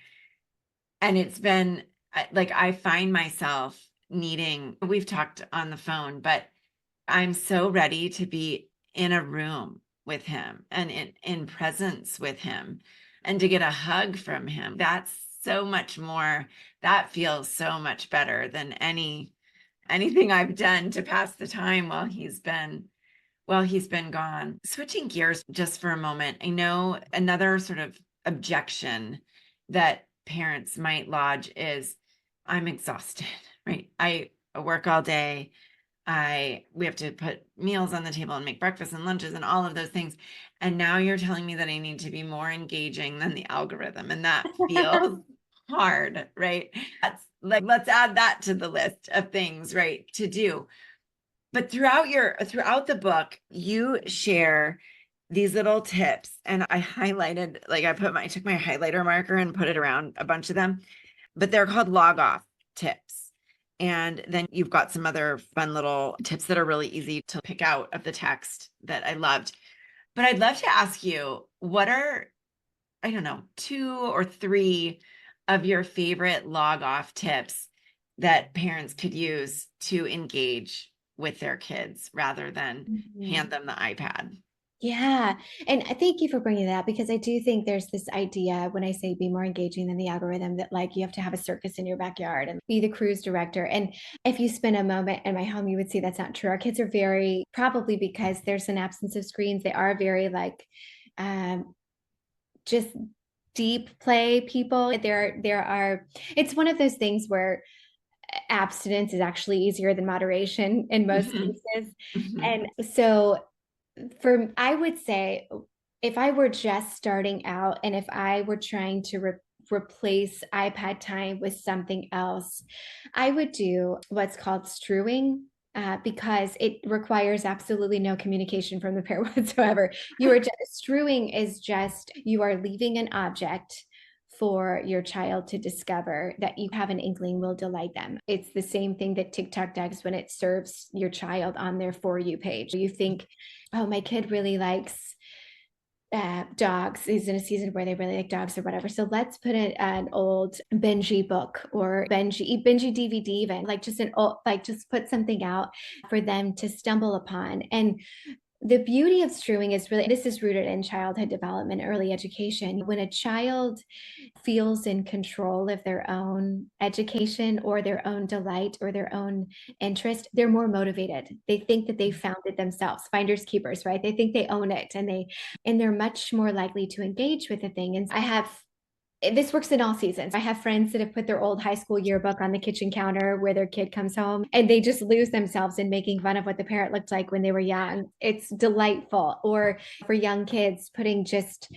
and it's been like I find myself needing, we've talked on the phone, but I'm so ready to be in a room with him and in presence with him and to get a hug from him. That's so much more, that feels so much better than anything I've done to pass the time while he's been gone. Switching gears just for a moment, I know another sort of objection that parents might lodge is, I'm exhausted, right? I work all day. We have to put meals on the table and make breakfast and lunches and all of those things. And now you're telling me that I need to be more engaging than the algorithm. And that feels hard, right? That's like, let's add that to the list of things, right, to do. But throughout the book, you share these little tips, and I highlighted, like I took my highlighter marker and put it around a bunch of them, but they're called log off tips. And then you've got some other fun little tips that are really easy to pick out of the text that I loved. But I'd love to ask you, what are, I don't know, 2 or 3 of your favorite log off tips that parents could use to engage with their kids rather than Mhm. hand them the iPad? Yeah. And I thank you for bringing that, because I do think there's this idea when I say be more engaging than the algorithm, that like you have to have a circus in your backyard and be the cruise director. And if you spend a moment in my home, you would see that's not true. Our kids are very, probably because there's an absence of screens, they are very like um, just deep play people. It's one of those things where abstinence is actually easier than moderation in most Mhm. cases. Mhm. And so I would say, if I were just starting out and if I were trying to replace iPad time with something else, I would do what's called strewing. Because it requires absolutely no communication from the parent whatsoever. Strewing is just, you are leaving an object for your child to discover that you have an inkling will delight them. It's the same thing that TikTok does when it serves your child on their For You page. You think, oh, my kid really likes dogs. He's in a season where they really like dogs or whatever. So let's put an old Benji book or Benji DVD, even like just an old, like just put something out for them to stumble upon. And the beauty of strewing is really, this is rooted in childhood development, early education. When a child feels in control of their own education or their own delight or their own interest, they're more motivated. They think that they found it themselves, finders keepers, right? They think they own it, and they're much more likely to engage with the thing. And I have this works in all seasons. I have friends that have put their old high school yearbook on the kitchen counter where their kid comes home and they just lose themselves in making fun of what the parent looked like when they were young. It's delightful. Or for young kids, putting just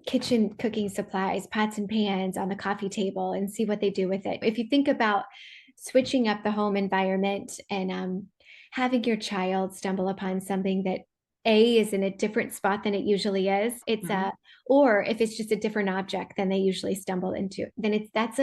kitchen cooking supplies, pots and pans on the coffee table and see what they do with it. If you think about switching up the home environment and having your child stumble upon something that is in a different spot than it usually is, it's or if it's just a different object than they usually stumble into, then it's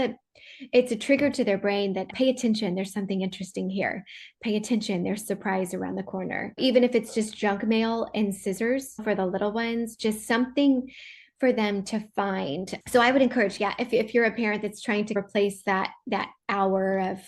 a trigger to their brain that pay attention, there's something interesting here. Pay attention, there's surprise around the corner. Even if it's just junk mail and scissors for the little ones, just something for them to find. So I would encourage, yeah, if you're a parent that's trying to replace that hour of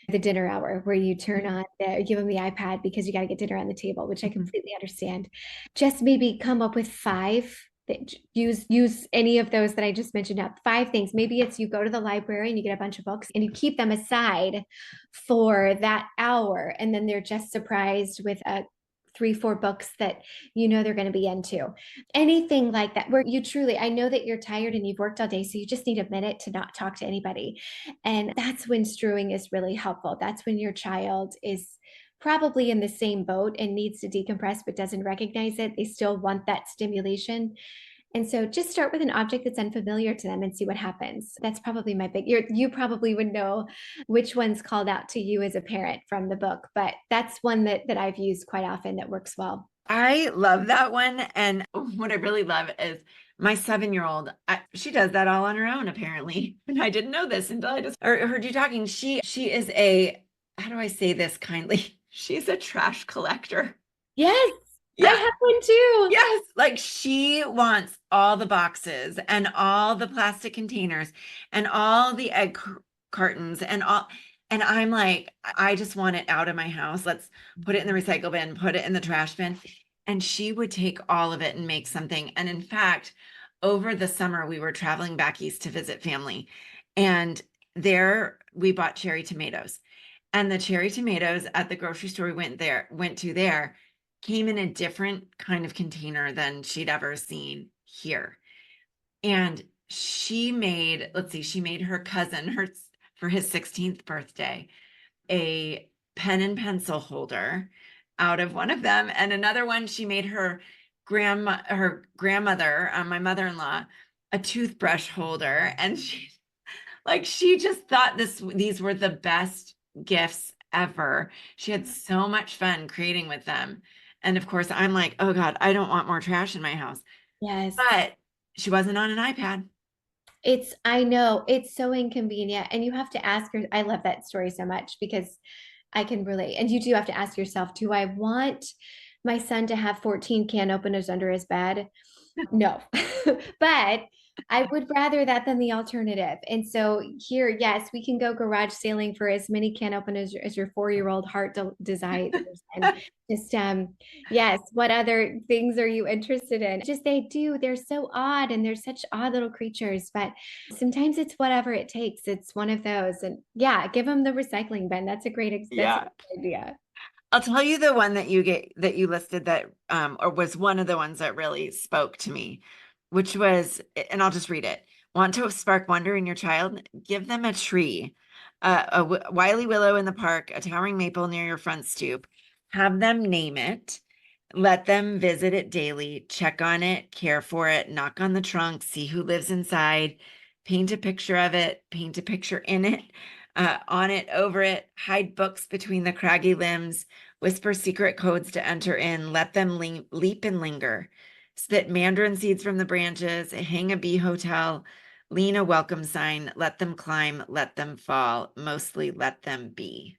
the dinner hour where you turn on give them the iPad because you got to get dinner on the table, which I completely understand. Just maybe come up with 5 that use any of those that I just mentioned up. 5 things. Maybe it's you go to the library and you get a bunch of books and you keep them aside for that hour, and then they're just surprised with a 3-4 books that they're going to be into. Anything like that where you truly, I know that you're tired and you've worked all day, so you just need a minute to not talk to anybody. And that's when strewing is really helpful. That's when your child is probably in the same boat and needs to decompress but doesn't recognize it. They still want that stimulation. And so just start with an object that's unfamiliar to them and see what happens. That's probably my you probably would know which one's called out to you as a parent from the book, but that's one that I've used quite often that works well. I love that one. And what I really love is my 7-year-old, she does that all on her own, apparently. And I didn't know this until I just heard you talking. She is how do I say this kindly? She's a trash collector. Yes. Yeah. I have one too. Yes. Like she wants all the boxes and all the plastic containers and all the egg cartons and all. And I'm like, I just want it out of my house. Let's put it in the recycle bin, put it in the trash bin. And she would take all of it and make something. And in fact, over the summer, we were traveling back east to visit family. And there we bought cherry tomatoes. And the cherry tomatoes at the grocery store we went to there came in a different kind of container than she'd ever seen here. And she made her cousin, for his 16th birthday, a pen and pencil holder out of one of them. And another one, she made her grandmother, my mother-in-law, a toothbrush holder. And she just thought these were the best gifts ever. She had so much fun creating with them. And of course, I'm like, oh God, I don't want more trash in my house. Yes. But she wasn't on an iPad. I know it's so inconvenient. And you have to ask her. I love that story so much because I can relate. And you do have to ask yourself, do I want my son to have 14 can openers under his bed? No. But I would rather that than the alternative. And so here, yes, we can go garage sailing for as many can openers as your 4-year-old heart desires. And just, yes, what other things are you interested in? Just they're so odd and they're such odd little creatures, but sometimes it's whatever it takes. It's one of those. And yeah, give them the recycling bin. That's a great idea. I'll tell you the one that you listed that, or was one of the ones that really spoke to me, which was, and I'll just read it. Want to spark wonder in your child? Give them a tree, a wily willow in the park, a towering maple near your front stoop. Have them name it. Let them visit it daily, check on it, care for it, knock on the trunk, see who lives inside, paint a picture of it, paint a picture in it, on it, over it, hide books between the craggy limbs, whisper secret codes to enter in, let them leap and linger, spit mandarin seeds from the branches, hang a bee hotel, lean a welcome sign, let them climb, let them fall, mostly let them be.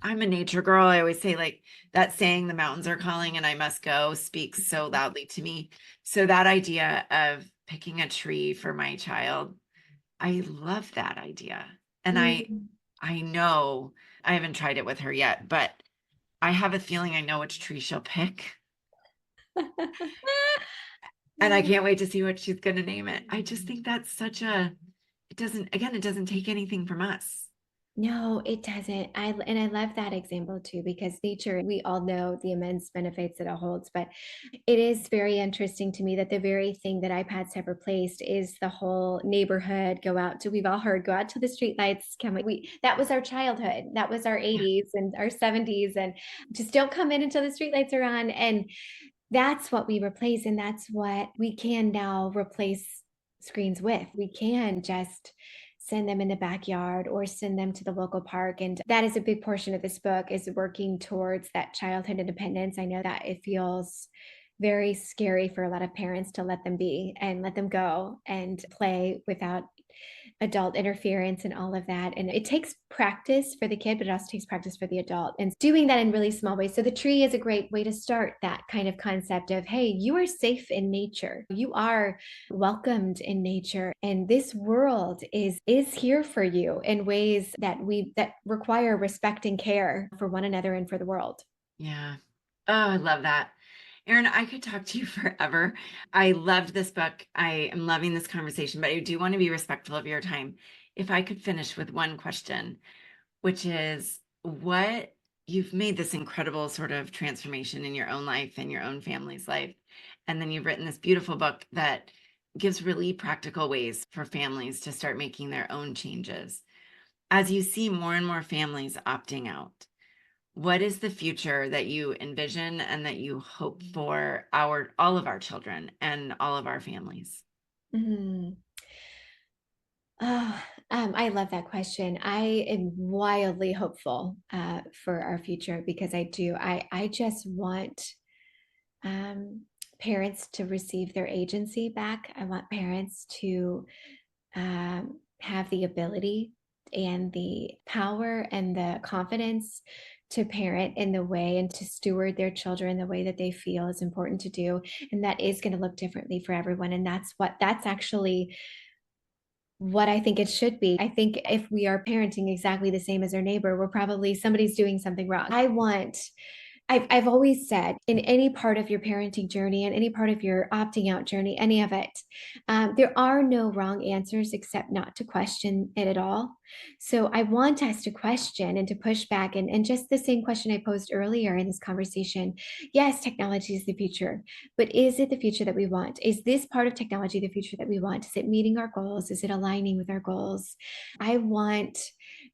I'm a nature girl. I always say, like, that saying, the mountains are calling and I must go, speaks so loudly to me. So that idea of picking a tree for my child, I love that idea. And I know I haven't tried it with her yet, but I have a feeling I know which tree she'll pick. And I can't wait to see what she's going to name it. I just think that's it doesn't take anything from us. No, it doesn't. And I love that example too, because nature, we all know the immense benefits that it holds, but it is very interesting to me that the very thing that iPads have replaced is the whole neighborhood go out to, we've all heard, go out to the street lights. That was our childhood. That was our Yeah. 80s and our 70s, and just don't come in until the street lights are on. And that's what we replace. And that's what we can now replace screens with. We can just send them in the backyard or send them to the local park. And that is a big portion of this book, is working towards that childhood independence. I know that it feels very scary for a lot of parents to let them be and let them go and play without adult interference and all of that. And it takes practice for the kid, but it also takes practice for the adult, and doing that in really small ways. So the tree is a great way to start that kind of concept of, hey, you are safe in nature. You are welcomed in nature. And this world is here for you in ways that require respect and care for one another and for the world. Yeah. Oh, I love that. Erin, I could talk to you forever. I loved this book. I am loving this conversation, but I do want to be respectful of your time. If I could finish with one question, which is, what you've made this incredible sort of transformation in your own life and your own family's life. And then you've written this beautiful book that gives really practical ways for families to start making their own changes. As you see more and more families opting out, what is the future that you envision and that you hope for all of our children and all of our families? Mhm. Oh, I love that question. I am wildly hopeful for our future, because I do. I just want um, parents to receive their agency back. I want parents to have the ability and the power and the confidence to parent in the way and to steward their children the way that they feel is important to do. And that is going to look differently for everyone. And that's actually what I think it should be. I think if we are parenting exactly the same as our neighbor, we're probably somebody's doing something wrong. I've always said, in any part of your parenting journey and any part of your opting out journey, any of it, there are no wrong answers except not to question it at all. So I want us to question and to push back, and just the same question I posed earlier in this conversation. Yes, technology is the future, but is it the future that we want? Is this part of technology the future that we want? Is it meeting our goals? Is it aligning with our goals? I want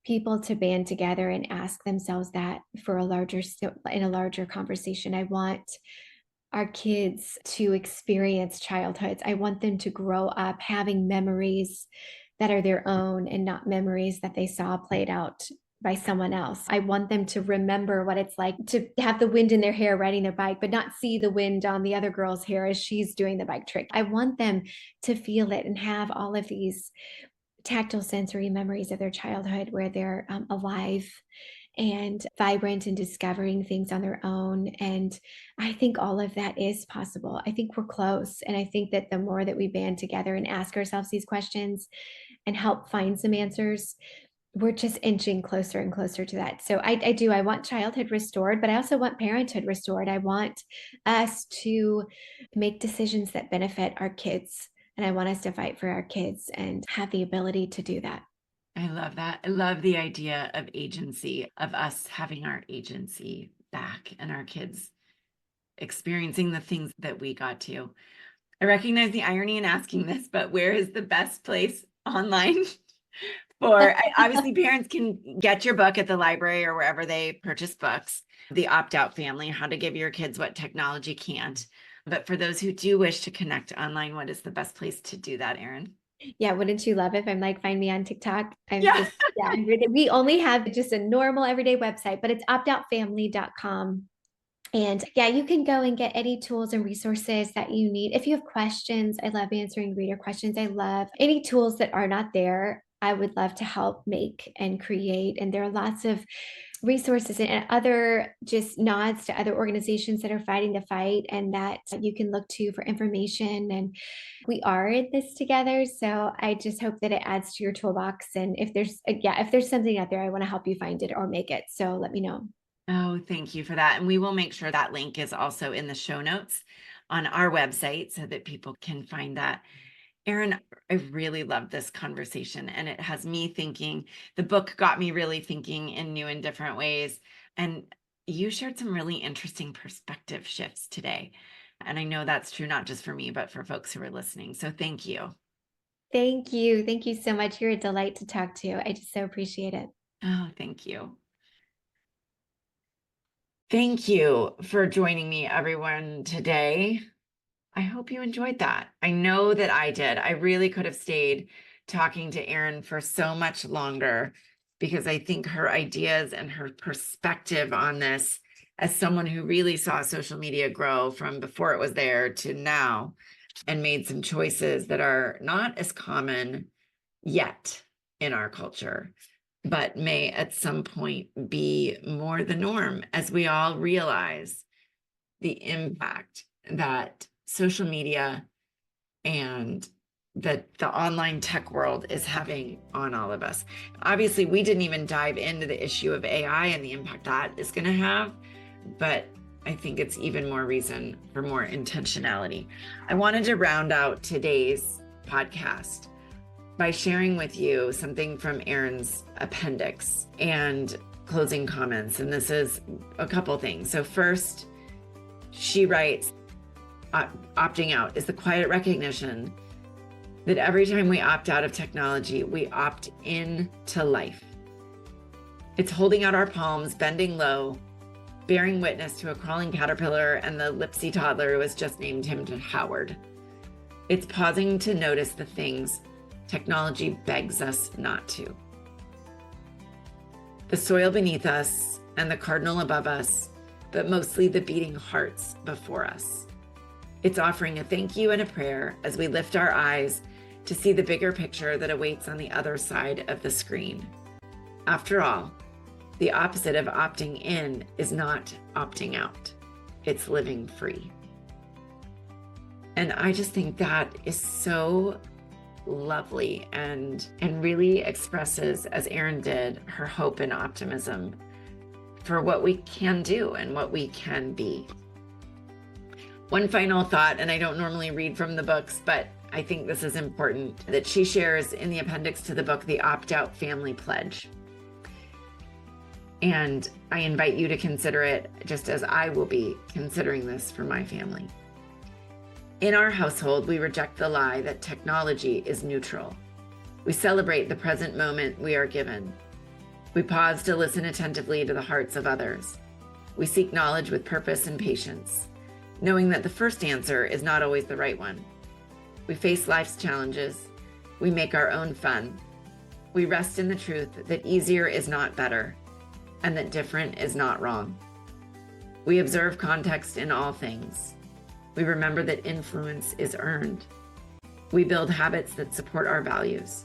people to band together and ask themselves that for in a larger conversation. I want our kids to experience childhoods. I want them to grow up having memories that are their own and not memories that they saw played out by someone else. I want them to remember what it's like to have the wind in their hair riding their bike, but not see the wind on the other girl's hair as she's doing the bike trick. I want them to feel it and have all of these tactile sensory memories of their childhood where they're alive and vibrant and discovering things on their own. And I think all of that is possible. I think we're close. And I think that the more that we band together and ask ourselves these questions and help find some answers, we're just inching closer and closer to that. So I want childhood restored, but I also want parenthood restored. I want us to make decisions that benefit our kids. And I want us to fight for our kids and have the ability to do that. I love that. I love the idea of agency, of us having our agency back and our kids experiencing the things that we got to. I recognize the irony in asking this, but where is the best place online obviously parents can get your book at the library or wherever they purchase books, The Opt-Out Family, How to Give Your Kids What Technology Can't. But for those who do wish to connect online, what is the best place to do that, Erin? Yeah, wouldn't you love it if I'm like, find me on TikTok? Yeah. We only have just a normal everyday website, but it's optoutfamily.com. And yeah, you can go and get any tools and resources that you need. If you have questions, I love answering reader questions. I love any tools that are not there. I would love to help make and create. And there are lots of resources and other just nods to other organizations that are fighting the fight and that you can look to for information. And we are in this together. So I just hope that it adds to your toolbox. And if there's something out there, I want to help you find it or make it. So let me know. Oh, thank you for that. And we will make sure that link is also in the show notes on our website so that people can find that. Erin, I really love this conversation, and it has me thinking. The book got me really thinking in new and different ways. And you shared some really interesting perspective shifts today. And I know that's true, not just for me, but for folks who are listening. So thank you. Thank you. Thank you so much. You're a delight to talk to. I just so appreciate it. Oh, thank you. Thank you for joining me, everyone, today. I hope you enjoyed that. I know that I did. I really could have stayed talking to Erin for so much longer because I think her ideas and her perspective on this, as someone who really saw social media grow from before it was there to now and made some choices that are not as common yet in our culture, but may at some point be more the norm as we all realize the impact that social media and that the online tech world is having on all of us. Obviously, we didn't even dive into the issue of AI and the impact that is going to have, but I think it's even more reason for more intentionality. I wanted to round out today's podcast by sharing with you something from Erin's appendix and closing comments. And this is a couple things. So first, she writes, opting out is the quiet recognition that every time we opt out of technology, we opt into life. It's holding out our palms, bending low, bearing witness to a crawling caterpillar and the lipsy toddler who has just named him to Howard. It's pausing to notice the things technology begs us not to. The soil beneath us and the cardinal above us, but mostly the beating hearts before us. It's offering a thank you and a prayer as we lift our eyes to see the bigger picture that awaits on the other side of the screen. After all, the opposite of opting in is not opting out. It's living free. And I just think that is so lovely and really expresses, as Erin did, her hope and optimism for what we can do and what we can be. One final thought, and I don't normally read from the books, but I think this is important, that she shares in the appendix to the book, the Opt-Out Family Pledge. And I invite you to consider it just as I will be considering this for my family. In our household, we reject the lie that technology is neutral. We celebrate the present moment we are given. We pause to listen attentively to the hearts of others. We seek knowledge with purpose and patience, knowing that the first answer is not always the right one. We face life's challenges. We make our own fun. We rest in the truth that easier is not better, and that different is not wrong. We observe context in all things. We remember that influence is earned. We build habits that support our values.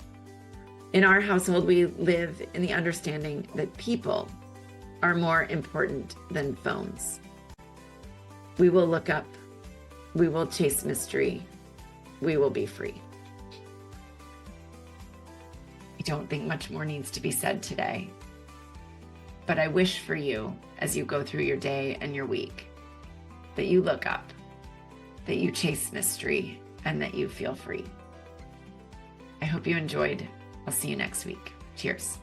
In our household, we live in the understanding that people are more important than phones. We will look up. We will chase mystery. We will be free. I don't think much more needs to be said today, but I wish for you, as you go through your day and your week, that you look up, that you chase mystery, and that you feel free. I hope you enjoyed. I'll see you next week. Cheers.